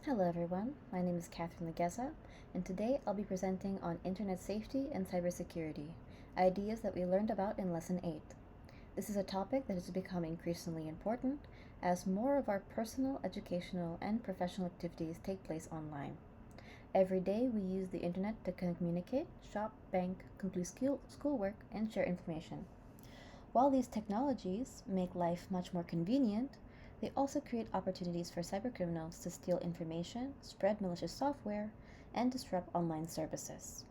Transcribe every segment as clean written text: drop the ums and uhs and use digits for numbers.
Hello everyone, my name is Ligeza, and today I'll be presenting on Internet safety and cybersecurity, ideas that we learned about in Lesson 8. This is a topic that has become increasingly important as more of our personal, educational, and professional activities take place online. Every day we use the Internet to communicate, shop, bank, complete schoolwork, and share information. While these technologies make life much more convenient, they also create opportunities for cybercriminals to steal information, spread malicious software, and disrupt online services.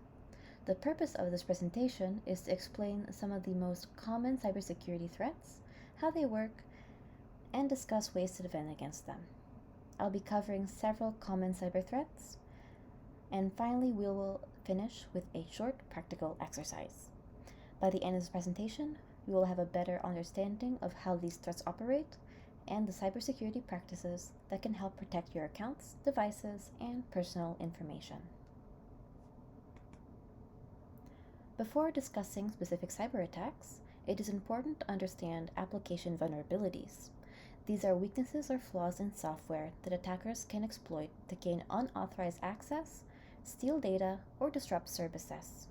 The purpose of this presentation is to explain some of the most common cybersecurity threats, how they work, and discuss ways to defend against them. I'll be covering several common cyber threats, and finally, we will finish with a short practical exercise. By the end of this presentation, you will have a better understanding of how these threats operate and the cybersecurity practices that can help protect your accounts, devices, and personal information. Before discussing specific cyber attacks, it is important to understand application vulnerabilities. These are weaknesses or flaws in software that attackers can exploit to gain unauthorized access, steal data, or disrupt services.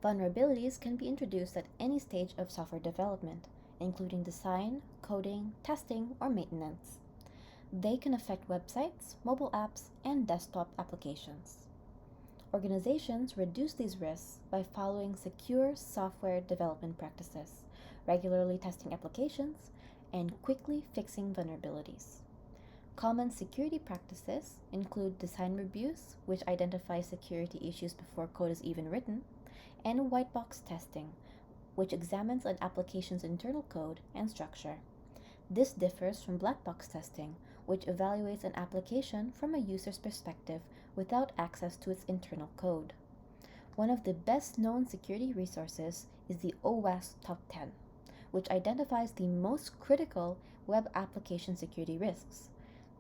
Vulnerabilities can be introduced at any stage of software development, including design, coding, testing, or maintenance. They can affect websites, mobile apps, and desktop applications. Organizations reduce these risks by following secure software development practices, regularly testing applications, and quickly fixing vulnerabilities. Common security practices include design reviews, which identify security issues before code is even written, and white box testing, which examines an application's internal code and structure. This differs from black box testing, which evaluates an application from a user's perspective without access to its internal code. One of the best known security resources is the OWASP Top 10, which identifies the most critical web application security risks.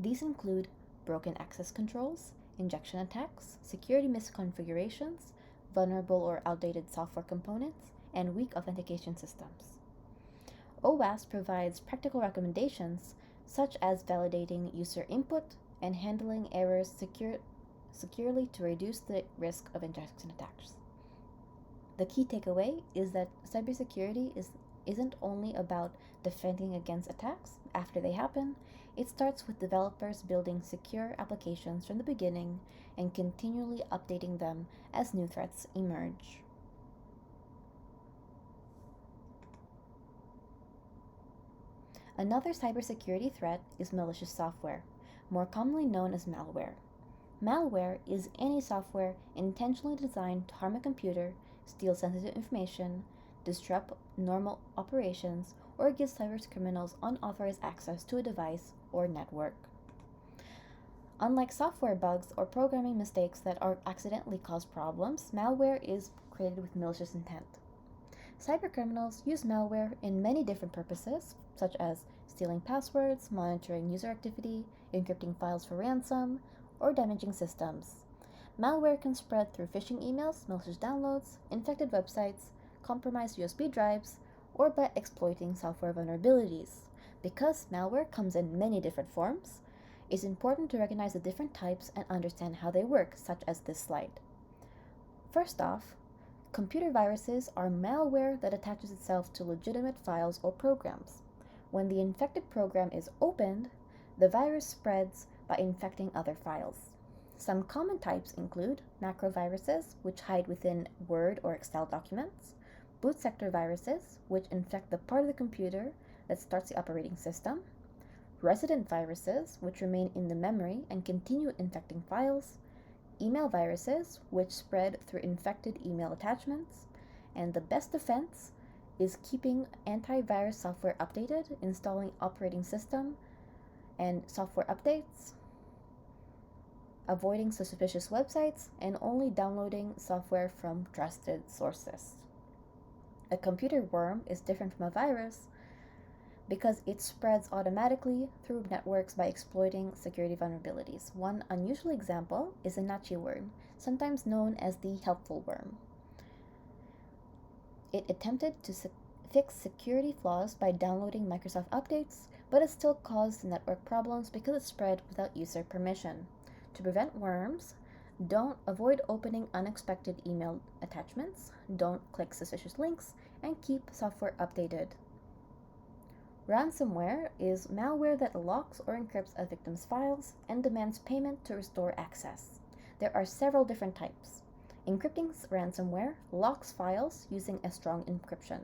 These include broken access controls, injection attacks, security misconfigurations, vulnerable or outdated software components, and weak authentication systems. OWASP provides practical recommendations such as validating user input and handling errors securely to reduce the risk of injection attacks. The key takeaway is that cybersecurity isn't only about defending against attacks after they happen. It starts with developers building secure applications from the beginning and continually updating them as new threats emerge. Another cybersecurity threat is malicious software, more commonly known as malware. Malware is any software intentionally designed to harm a computer, steal sensitive information, disrupt normal operations, or give cybercriminals unauthorized access to a device or network. Unlike software bugs or programming mistakes that accidentally cause problems, malware is created with malicious intent. Cybercriminals use malware in many different purposes, such as stealing passwords, monitoring user activity, encrypting files for ransom, or damaging systems. Malware can spread through phishing emails, malicious downloads, infected websites, compromised USB drives, or by exploiting software vulnerabilities. Because malware comes in many different forms, it's important to recognize the different types and understand how they work, such as this slide. First off, computer viruses are malware that attaches itself to legitimate files or programs. When the infected program is opened, the virus spreads by infecting other files. Some common types include macroviruses, which hide within Word or Excel documents, boot sector viruses, which infect the part of the computer that starts the operating system, resident viruses, which remain in the memory and continue infecting files, email viruses, which spread through infected email attachments, and the best defense is keeping antivirus software updated, installing operating system and software updates, avoiding suspicious websites, and only downloading software from trusted sources. A computer worm is different from a virus because it spreads automatically through networks by exploiting security vulnerabilities. One unusual example is a Nachi worm, sometimes known as the helpful worm. It attempted to fix security flaws by downloading Microsoft updates, but it still caused network problems because it spread without user permission. To prevent worms, don't avoid opening unexpected email attachments, don't click suspicious links, and keep software updated. Ransomware is malware that locks or encrypts a victim's files and demands payment to restore access. There are several different types. Encrypting ransomware locks files using a strong encryption.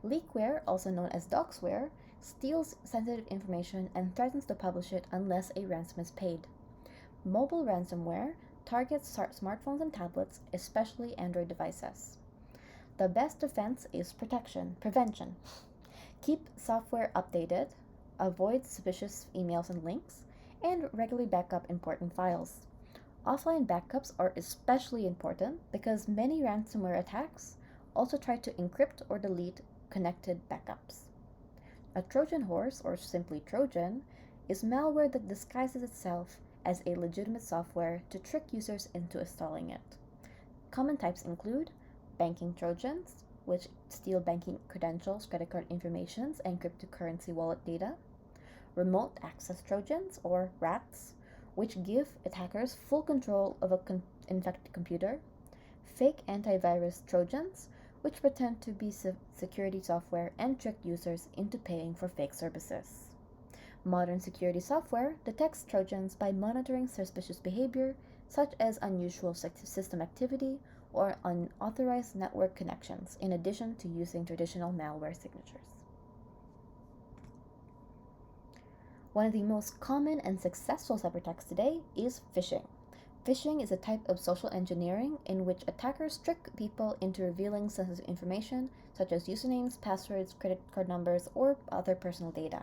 Leakware, also known as doxware, steals sensitive information and threatens to publish it unless a ransom is paid. Mobile ransomware targets smartphones and tablets, especially Android devices. The best defense is prevention. Keep software updated, avoid suspicious emails and links, and regularly back up important files. Offline backups are especially important because many ransomware attacks also try to encrypt or delete connected backups. A Trojan horse, or simply Trojan, is malware that disguises itself as a legitimate software to trick users into installing it. Common types include banking Trojans, which steal banking credentials, credit card information, and cryptocurrency wallet data; remote access Trojans, or RATs, which give attackers full control of an infected computer; fake antivirus Trojans, which pretend to be security software and trick users into paying for fake services. Modern security software detects Trojans by monitoring suspicious behavior, such as unusual system activity or unauthorized network connections, in addition to using traditional malware signatures. One of the most common and successful cyberattacks today is phishing. Phishing is a type of social engineering in which attackers trick people into revealing sensitive information such as usernames, passwords, credit card numbers, or other personal data.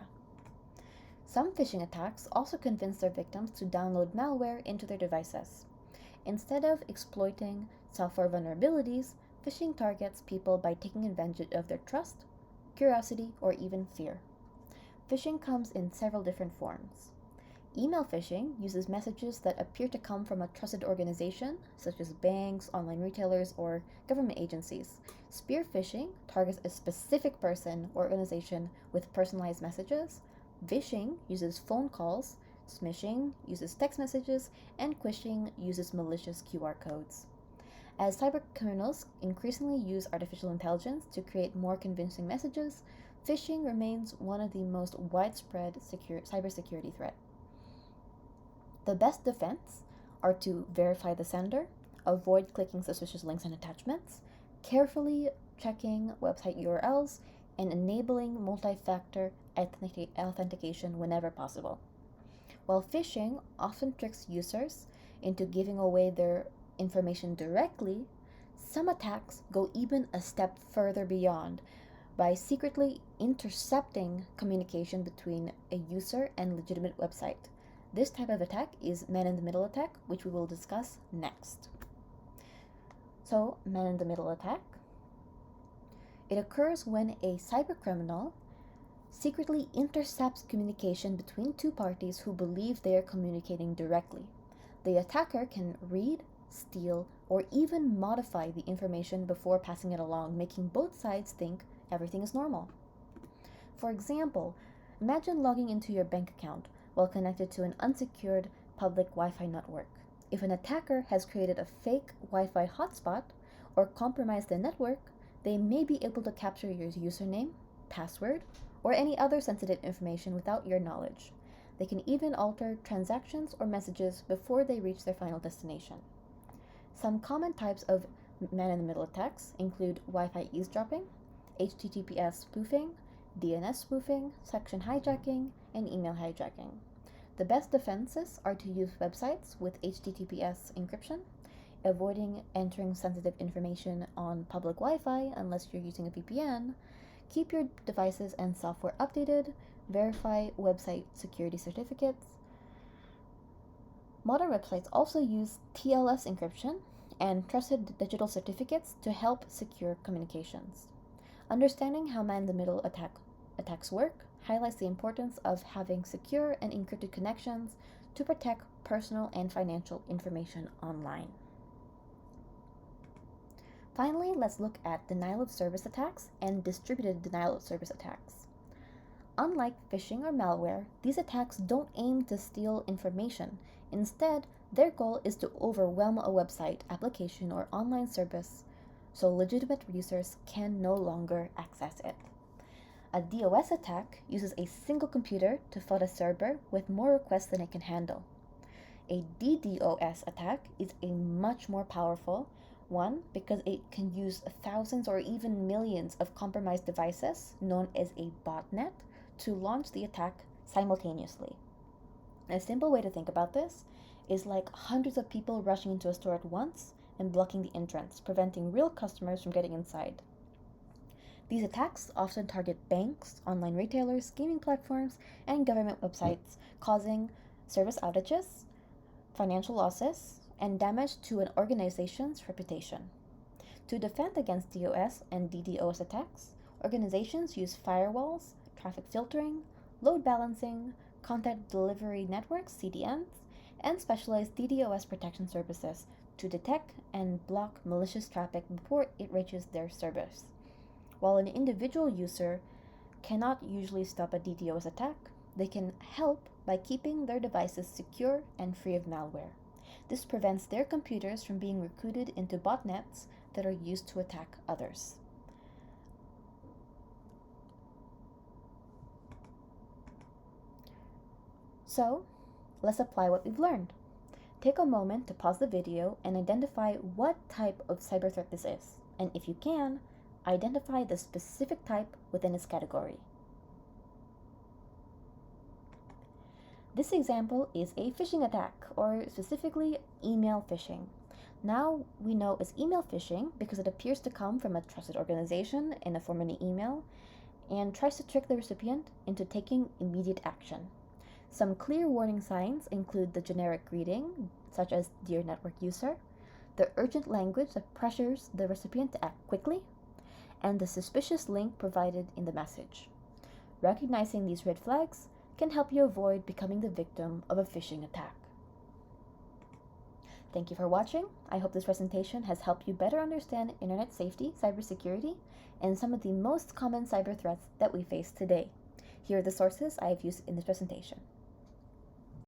Some phishing attacks also convince their victims to download malware into their devices. Instead of exploiting software vulnerabilities, phishing targets people by taking advantage of their trust, curiosity, or even fear. Phishing comes in several different forms. Email phishing uses messages that appear to come from a trusted organization, such as banks, online retailers, or government agencies. Spear phishing targets a specific person or organization with personalized messages. Vishing uses phone calls. Smishing uses text messages, and quishing uses malicious QR codes. As cybercriminals increasingly use artificial intelligence to create more convincing messages, phishing remains one of the most widespread cybersecurity threats. The best defense are to verify the sender, avoid clicking suspicious links and attachments, carefully checking website URLs, and enabling multi-factor authentication whenever possible. While phishing often tricks users into giving away their information directly, some attacks go even a step further beyond by secretly intercepting communication between a user and legitimate website. This type of attack is man-in-the-middle attack, which we will discuss next. So, man-in-the-middle attack. It occurs when a cybercriminal secretly intercepts communication between two parties who believe they are communicating directly. The attacker can read, steal, or even modify the information before passing it along, making both sides think everything is normal. For example, imagine logging into your bank account while connected to an unsecured public Wi-Fi network. If an attacker has created a fake Wi-Fi hotspot or compromised the network, they may be able to capture your username, password, or any other sensitive information without your knowledge. They can even alter transactions or messages before they reach their final destination. Some common types of man-in-the-middle attacks include Wi-Fi eavesdropping, HTTPS spoofing, DNS spoofing, section hijacking, and email hijacking. The best defenses are to use websites with HTTPS encryption, avoiding entering sensitive information on public Wi-Fi unless you're using a VPN, keep your devices and software updated, verify website security certificates. Modern websites also use TLS encryption and trusted digital certificates to help secure communications. Understanding how man-in-the-middle attacks work highlights the importance of having secure and encrypted connections to protect personal and financial information online. Finally, let's look at denial of service attacks and distributed denial of service attacks. Unlike phishing or malware, these attacks don't aim to steal information. Instead, their goal is to overwhelm a website, application, or online service so legitimate users can no longer access it. A DOS attack uses a single computer to flood a server with more requests than it can handle. A DDoS attack is a much more powerful one because it can use thousands or even millions of compromised devices, known as a botnet, to launch the attack simultaneously. A simple way to think about this is like hundreds of people rushing into a store at once and blocking the entrance, preventing real customers from getting inside. These attacks often target banks, online retailers, gaming platforms, and government websites, causing service outages, financial losses, and damage to an organization's reputation. To defend against DOS and DDoS attacks, organizations use firewalls, traffic filtering, load balancing, content delivery networks, CDNs, and specialized DDoS protection services to detect and block malicious traffic before it reaches their servers. While an individual user cannot usually stop a DDoS attack, they can help by keeping their devices secure and free of malware. This prevents their computers from being recruited into botnets that are used to attack others. So, let's apply what we've learned. Take a moment to pause the video and identify what type of cyber threat this is, and if you can, identify the specific type within its category. This example is a phishing attack, or specifically email phishing. Now we know it's email phishing because it appears to come from a trusted organization in the form of an email and tries to trick the recipient into taking immediate action. Some clear warning signs include the generic greeting, such as "Dear Network User," the urgent language that pressures the recipient to act quickly, and the suspicious link provided in the message. Recognizing these red flags can help you avoid becoming the victim of a phishing attack. Thank you for watching. I hope this presentation has helped you better understand internet safety, cybersecurity, and some of the most common cyber threats that we face today. Here are the sources I have used in this presentation.